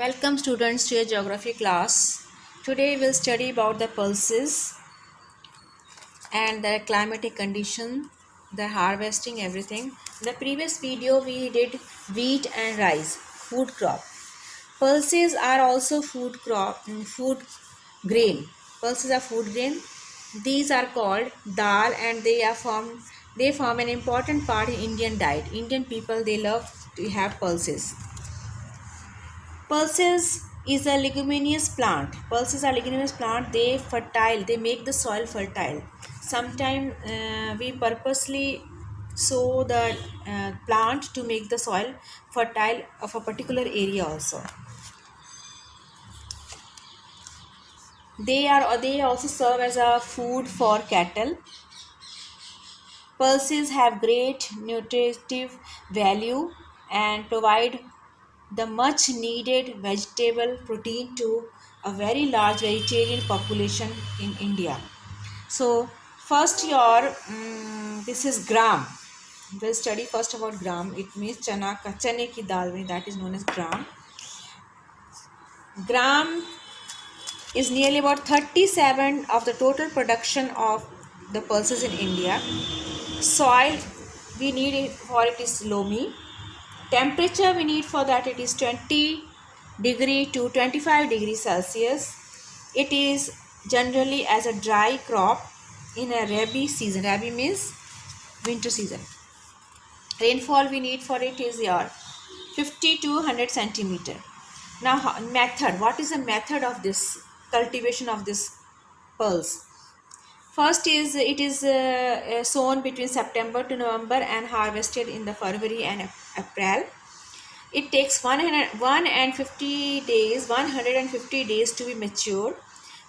Welcome students to your geography class. Today we'll study about the pulses and the climatic condition, the harvesting, everything. In the previous video we did wheat and rice, food crop. Pulses are also food crop, food grain. Pulses are food grain. These are called dal and they form an important part in Indian diet. Indian people they love to have pulses. Pulses is a leguminous plant. Pulses are leguminous plant. They fertile. They make the soil fertile. Sometimes we purposely sow the plant to make the soil fertile of a particular area also. They also serve as a food for cattle. Pulses have great nutritive value and provide the much needed vegetable protein to a very large vegetarian population in India. So first this is gram. We'll study first about gram. It means chane ki dal mein, that is known as gram. Gram is nearly about 37 of the total production of the pulses in India. Soil we need it for it is loamy. Temperature we need for that it is 20 degree to 25 degrees Celsius. It is generally as a dry crop in a rabi season. Rabi means winter season. Rainfall we need for it is your 50 to 100 centimeter. Now method, what is the method of this cultivation of this pulse? First is it is sown between September to November and harvested in the February and April. It takes 150 days to be matured.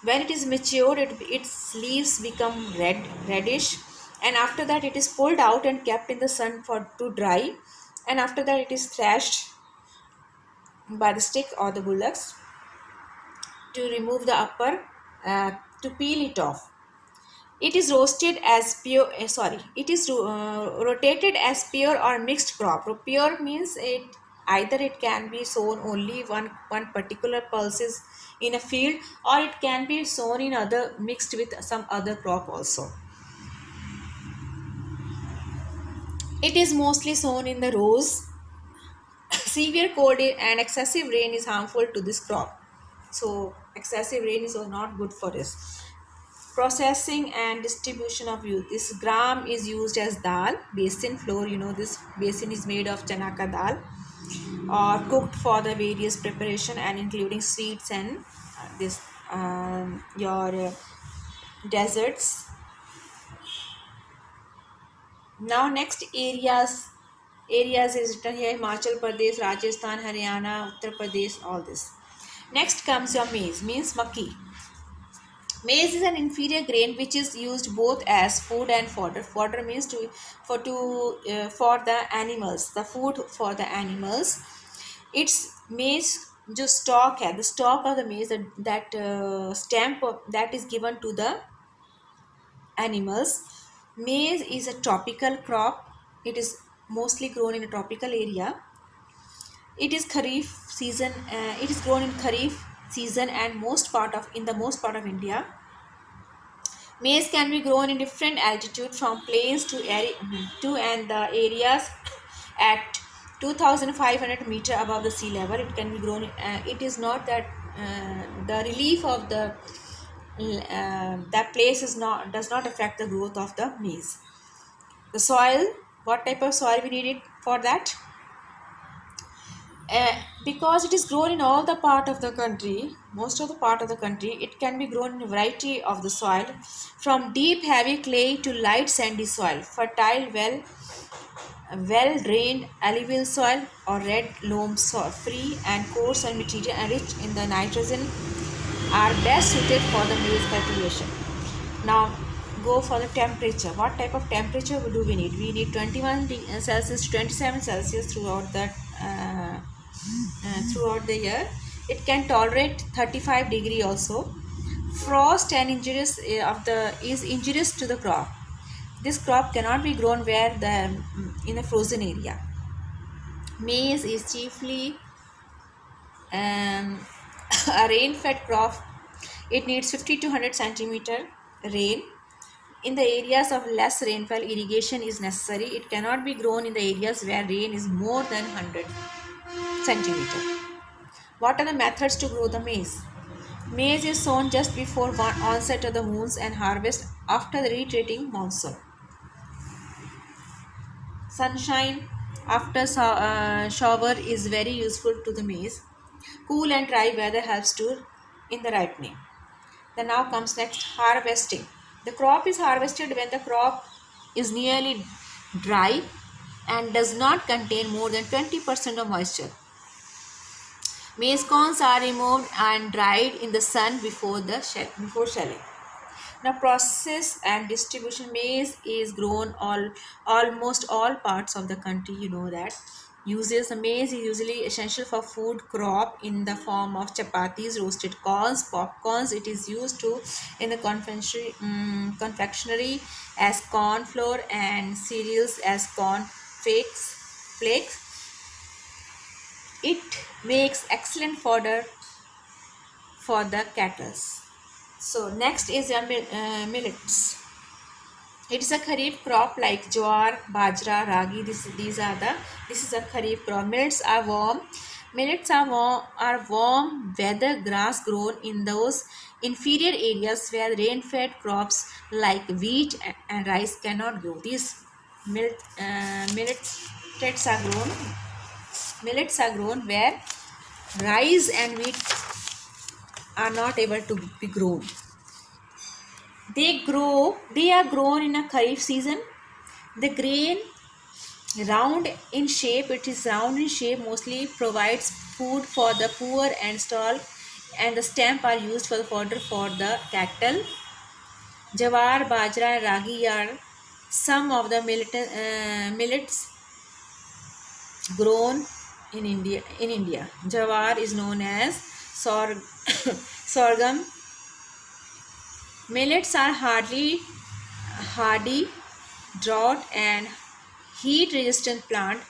When it is matured, its leaves become reddish, and after that it is pulled out and kept in the sun to dry, and after that it is thrashed by the stick or the bullocks to remove the upper to peel it off. It is roasted as pure. It is rotated as pure or mixed crop. Pure means it can be sown only one particular pulses in a field, or it can be sown in other mixed with some other crop also. It is mostly sown in the rows. Severe cold and excessive rain is harmful to this crop. So excessive rain is not good for this. Processing and distribution of use. This gram is used as dal, basin flour. This basin is made of chana ka dal, or cooked for the various preparation and including sweets and this your desserts. Now next areas is written here: Himachal Pradesh, Rajasthan, Haryana, Uttar Pradesh, all this. Next comes your maize, means maki. Maize is an inferior grain which is used both as food and fodder. Fodder means for the animals, the food for the animals. Its maize जो stalk है, the stalk of the maize, that stamp that is given to the animals. Maize is a tropical crop. It is mostly grown in a tropical area. It is kharif season. It is grown in kharif season and in the most part of India. Maize can be grown in different altitude from plains to and the areas at 2,500 meter above the sea level. It can be grown. It is not that the relief of the that place does not affect the growth of the maize. The soil, what type of soil we need it for that? Because it is grown in all the part of the country, most of the part of the country, it can be grown in a variety of the soil, from deep heavy clay to light sandy soil, fertile, well drained alluvial soil, or red loam soil, free and coarse soil material and rich in the nitrogen are best suited for the maize cultivation. Now go for the temperature. What type of temperature do we need? We need 21 Celsius to 27 Celsius throughout the year. It can tolerate 35 degree also. Frost and injurious is injurious to the crop. This crop cannot be grown in a frozen area. Maize is chiefly um, a rain-fed crop, it needs 50 to 100 centimeter rain. In the areas of less rainfall, irrigation is necessary. It cannot be grown in the areas where rain is more than 100 centimeter. What are the methods to grow the maize? Maize is sown just before onset of the moons and harvest after the retreating monsoon. Sunshine after shower is very useful to the maize. Cool and dry weather helps to in the ripening. Then now comes next harvesting. The crop is harvested when the crop is nearly dry and does not contain more than 20% of moisture. Maize cones are removed and dried in the sun before shelling. Now process and distribution. Maize is grown almost all parts of the country. You know that. Uses the maize is usually essential for food crop in the form of chapatis, roasted corns, popcorns. It is used to in the confectionery as corn flour and cereals as corn flakes. It makes excellent fodder for the cattle. So next is millets. It is a kharif crop like jowar, bajra, ragi. This is a kharif crop. Millets are warm. Are warm weather grass grown in those inferior areas where rain-fed crops like wheat and rice cannot grow. These millets are grown. Millets are grown where rice and wheat are not able to be grown. They are grown in a kharif season. The grain round in shape, mostly provides food for the poor and stall, and the stem are used for the fodder for the cattle. Jawar, bajra and ragi are some of the millets grown in India. Jawar is known as sorghum. Millets are hardy, drought and heat resistant plant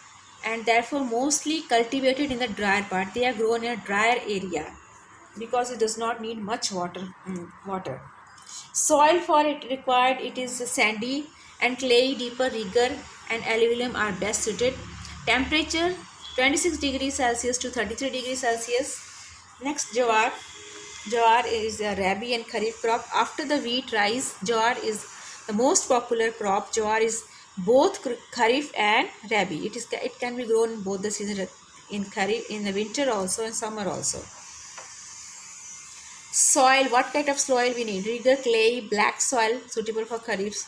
and therefore mostly cultivated in the drier part. They are grown in a drier area because it does not need much water. Soil for it required, it is sandy and clay, deeper rigor and alluvium are best suited. Temperature 26 degrees Celsius to 33 degrees Celsius. Next, jawar. Jawar is a rabi and kharif crop. After the wheat, rice, jawar is the most popular crop. Jawar is both kharif and rabi. It can be grown in both the seasons, in kharif, in the winter also and summer also. Soil, what kind of soil we need? Rigor, clay, black soil suitable for kharif.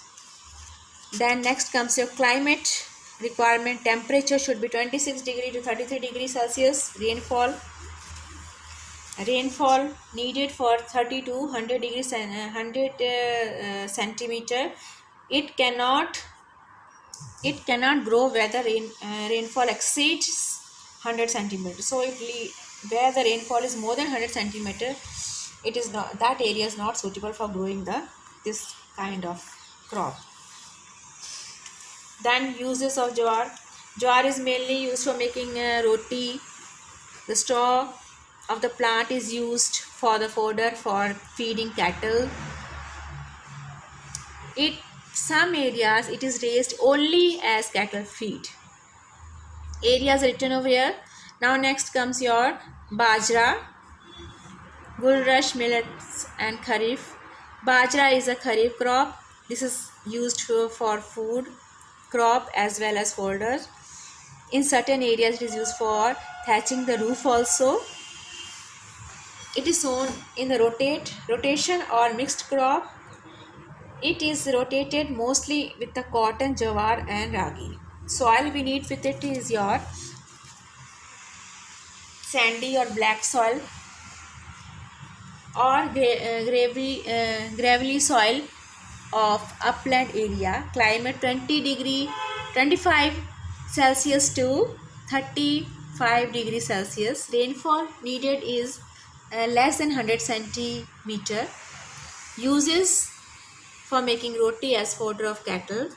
Then next comes your climate requirement. Temperature should be 26 degree to 33 degrees Celsius. Rainfall needed for 30 to 100 degrees and 100 centimeter. It cannot grow where the rainfall exceeds 100 centimeter. So where the rainfall is more than 100 centimeter, it is not, that area is not suitable for growing this kind of crop. Then uses of jawar. Jawar is mainly used for making roti. The straw of the plant is used for the fodder for feeding cattle. Some areas it is raised only as cattle feed. Areas written over here. Now next comes your bajra, bulrush, millets and kharif. Bajra is a kharif crop. This is used for food crop as well as fodder. In certain areas it is used for thatching the roof also. It is sown in the rotation or mixed crop. It is rotated mostly with the cotton, jawar and ragi. Soil we need with it is your sandy or black soil or gravelly soil of upland area. Climate 25 Celsius to 35 degrees Celsius. Rainfall needed is less than 100 centimeter. Uses for making roti as fodder of cattle.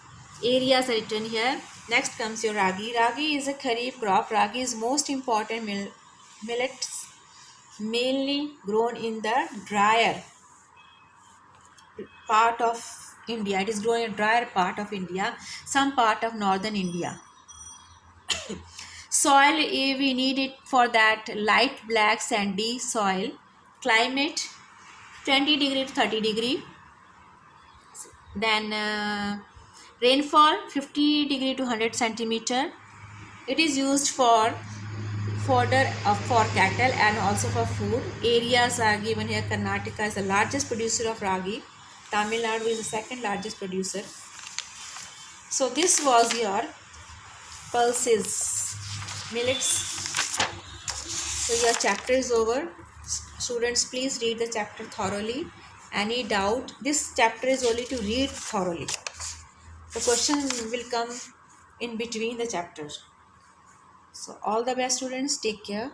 Areas are written here. Next comes your ragi. Ragi is a kharif crop. Ragi is most important millet mainly grown in the drier part of India. It is grown in drier part of India, some part of northern India. Soil, we need it for that light black sandy soil. Climate 20 degree to 30 degree. Then rainfall 50 degree to 100 centimeter. It is used for fodder for cattle and also for food. Areas are given here. Karnataka is the largest producer of ragi. Tamil Nadu is the second largest producer. So this was your pulses, millets. So your chapter is over. Students, please read the chapter thoroughly. Any doubt? This chapter is only to read thoroughly. The question will come in between the chapters. So all the best, students. Take care.